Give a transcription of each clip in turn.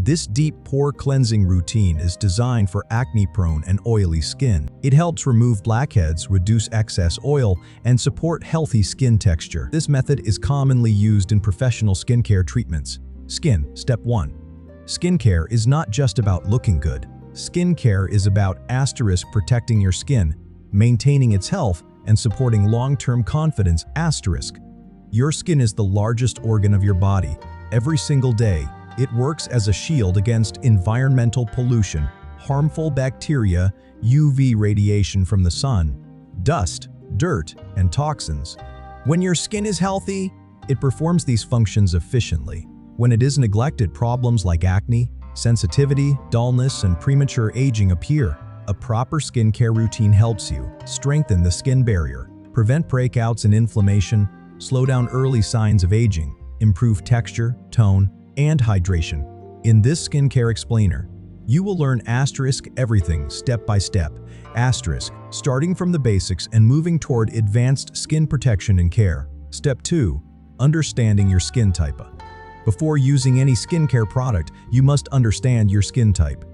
This deep pore cleansing routine is designed for acne-prone and oily skin. It helps remove blackheads, reduce excess oil, and support healthy skin texture. This method is commonly used in professional skincare treatments. Step 1. Skincare is not just about looking good. Skincare is about protecting your skin, maintaining its health, and supporting long-term confidence. Your skin is the largest organ of your body. Every single day, it works as a shield against environmental pollution, harmful bacteria, UV radiation from the sun, dust, dirt, and toxins. When your skin is healthy, it performs these functions efficiently. When it is neglected, problems like acne, sensitivity, dullness, and premature aging appear. A proper skincare routine helps you strengthen the skin barrier, prevent breakouts and inflammation, slow down early signs of aging, improve texture, tone, and hydration. In this skincare explainer, you will learn everything step by step, starting from the basics and moving toward advanced skin protection and care. Step 2. Understanding your skin type. Before using any skincare product, you must understand your skin type.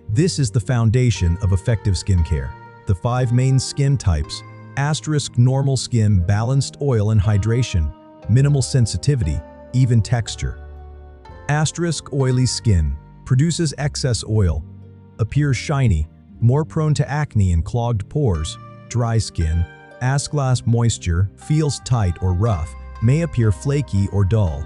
This is the foundation of effective skincare. The 5 main skin types: normal skin, balanced oil and hydration, minimal sensitivity, even texture. Oily skin produces excess oil, appears shiny, more prone to acne and clogged pores. Dry skin, moisture, feels tight or rough, may appear flaky or dull.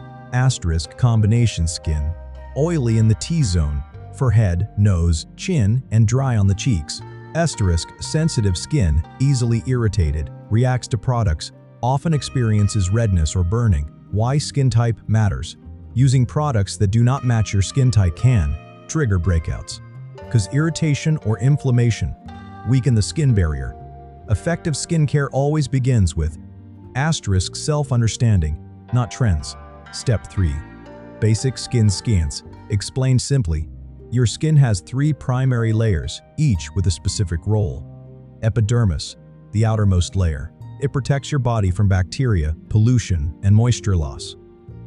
Combination skin, oily in the T-zone, forehead, nose, chin, and dry on the cheeks. Sensitive skin, easily irritated, reacts to products, often experiences redness or burning. Why skin type matters. Using products that do not match your skin type can trigger breakouts, cause irritation or inflammation, weaken the skin barrier. Effective skincare always begins with self-understanding, not trends. Step 3. Basic skin scans. Explained simply, your skin has 3 primary layers, each with a specific role. Epidermis, the outermost layer. It protects your body from bacteria, pollution, and moisture loss.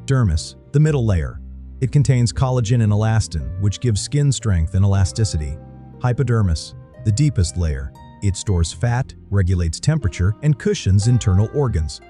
Dermis, the middle layer. It contains collagen and elastin, which gives skin strength and elasticity. Hypodermis, the deepest layer. It stores fat, regulates temperature, and cushions internal organs.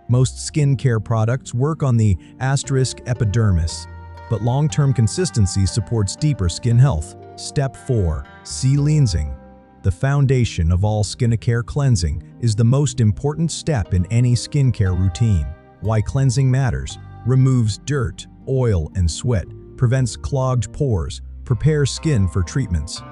Most skincare products work on the epidermis, but long-term consistency supports deeper skin health. Step 4. Cleansing. The foundation of all skincare. Cleansing is the most important step in any skincare routine. Why cleansing matters: removes dirt, oil, and sweat, prevents clogged pores, prepares skin for treatments.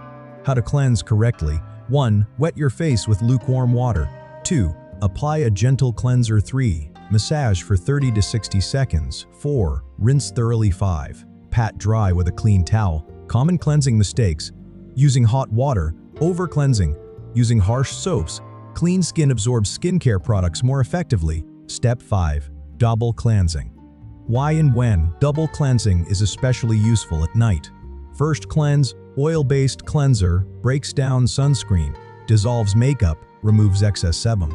How to cleanse correctly. 1. Wet your face with lukewarm water. 2. Apply a gentle cleanser. 3. Massage for 30 to 60 seconds. 4. Rinse thoroughly. 5. Pat dry with a clean towel. Common cleansing mistakes: using hot water, over-cleansing, using harsh soaps. Clean skin absorbs skincare products more effectively. Step 5. Double cleansing. Why and when double cleansing is especially useful at night. First cleanse, oil-based cleanser, breaks down sunscreen, dissolves makeup, removes excess sebum.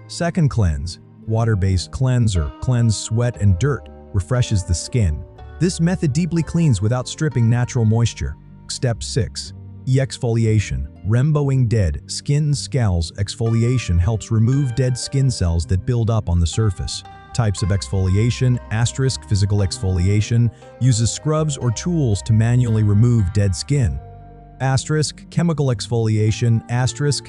Second cleanse, water-based cleanser, cleanse sweat and dirt, refreshes the skin. This method deeply cleans without stripping natural moisture. Step 6. Exfoliation, removing dead skin cells. Exfoliation helps remove dead skin cells that build up on the surface. Types of exfoliation: physical exfoliation uses scrubs or tools to manually remove dead skin. Chemical exfoliation.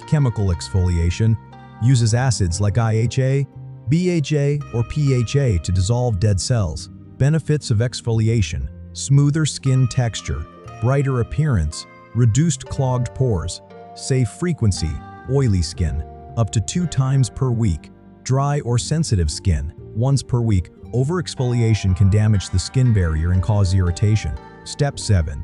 Chemical exfoliation uses acids like IHA, BHA, or PHA to dissolve dead cells. Benefits of exfoliation: smoother skin texture, brighter appearance, reduced clogged pores. Safe frequency: oily skin, up to 2 times per week. Dry or sensitive skin, once per week. Overexfoliation can damage the skin barrier and cause irritation. Step 7.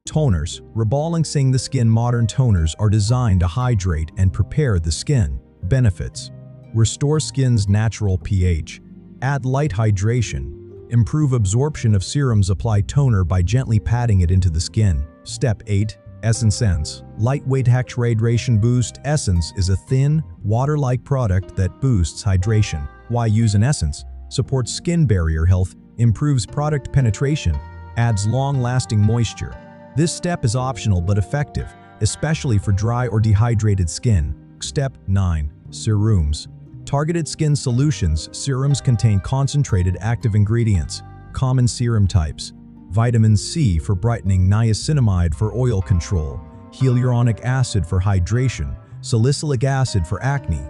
Toners. Rebalancing the skin. Modern toners are designed to hydrate and prepare the skin. Benefits: restore skin's natural pH, add light hydration, improve absorption of serums. Apply toner by gently patting it into the skin. Step 8. Essence. Lightweight hydration boost. Essence is a thin, water-like product that boosts hydration. Why use an essence? Supports skin barrier health, improves product penetration, adds long-lasting moisture. This step is optional but effective, especially for dry or dehydrated skin. Step 9. Serums. Targeted skin solutions. Serums contain concentrated active ingredients. Common serum types: vitamin C for brightening, niacinamide for oil control, hyaluronic acid for hydration, salicylic acid for acne,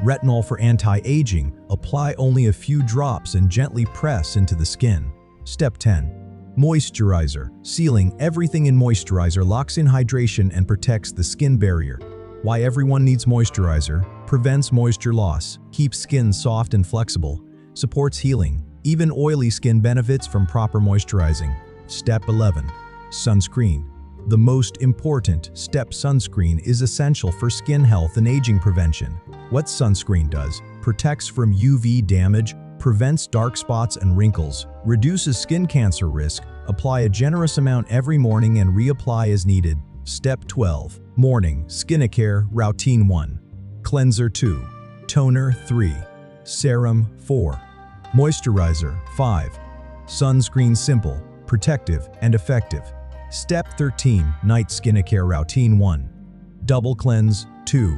retinol for anti-aging. Apply only a few drops and gently press into the skin. Step 10. Moisturizer. Sealing. Everything in moisturizer locks in hydration and protects the skin barrier. Why everyone needs moisturizer: prevents moisture loss, keeps skin soft and flexible, supports healing. Even oily skin benefits from proper moisturizing. Step 11. Sunscreen. The most important step. Sunscreen is essential for skin health and aging prevention. What sunscreen does: protects from UV damage, prevents dark spots and wrinkles, reduces skin cancer risk. Apply a generous amount every morning and reapply as needed. Step 12. Morning skincare routine. 1. Cleanser. 2. Toner. 3. Serum. 4. Moisturizer. 5. Sunscreen. Simple, protective, and effective. Step 13. Night skincare routine. 1. Double cleanse. 2.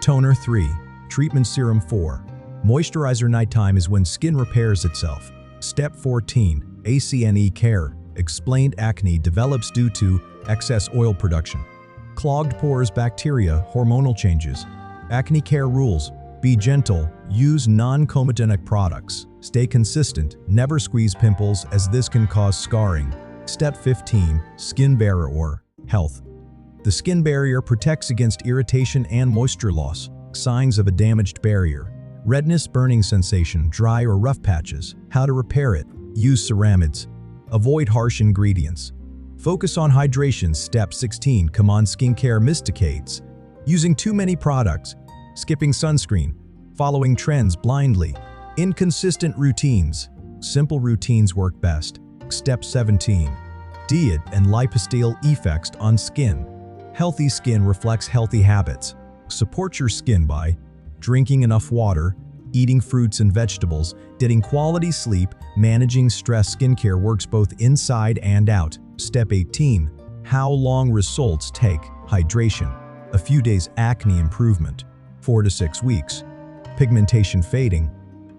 Toner. 3. Treatment serum. 4. Moisturizer. Nighttime is when skin repairs itself. Step 14. Acne care. Explained: acne develops due to excess oil production, clogged pores, bacteria, hormonal changes. Acne care rules: be gentle, use non-comedogenic products, stay consistent, never squeeze pimples as this can cause scarring. Step 15. Skin barrier or health. The skin barrier protects against irritation and moisture loss. Signs of a damaged barrier: redness, burning sensation, dry or rough patches. How to repair it: use ceramides. Avoid harsh ingredients. Focus on hydration. Step 16. Common skincare mistakes: using too many products, skipping sunscreen, following trends blindly, inconsistent routines. Simple routines work best. Step 17. Diet and lifestyle effects on skin. Healthy skin reflects healthy habits. Support your skin by drinking enough water, eating fruits and vegetables, getting quality sleep, managing stress. Skincare works both inside and out. Step 18. How long results take. Hydration. A few days. Acne improvement. 4 to 6 weeks. Pigmentation fading.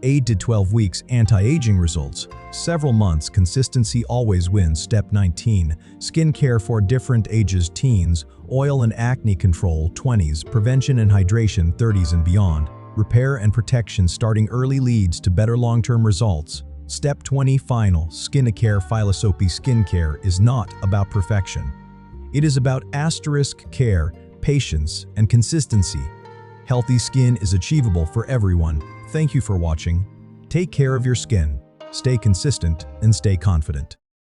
8 to 12 weeks. Anti-aging results. Several months. Consistency always wins. Step 19. Skincare for different ages. Teens, oil and acne control. 20s, prevention and hydration. 30s and beyond, repair and protection. Starting early leads to better long-term results. Step 20. Final skincare philosophy. Skincare is not about perfection. It is about care, patience, and consistency. Healthy skin is achievable for everyone. Thank you for watching. Take care of your skin, stay consistent, and stay confident.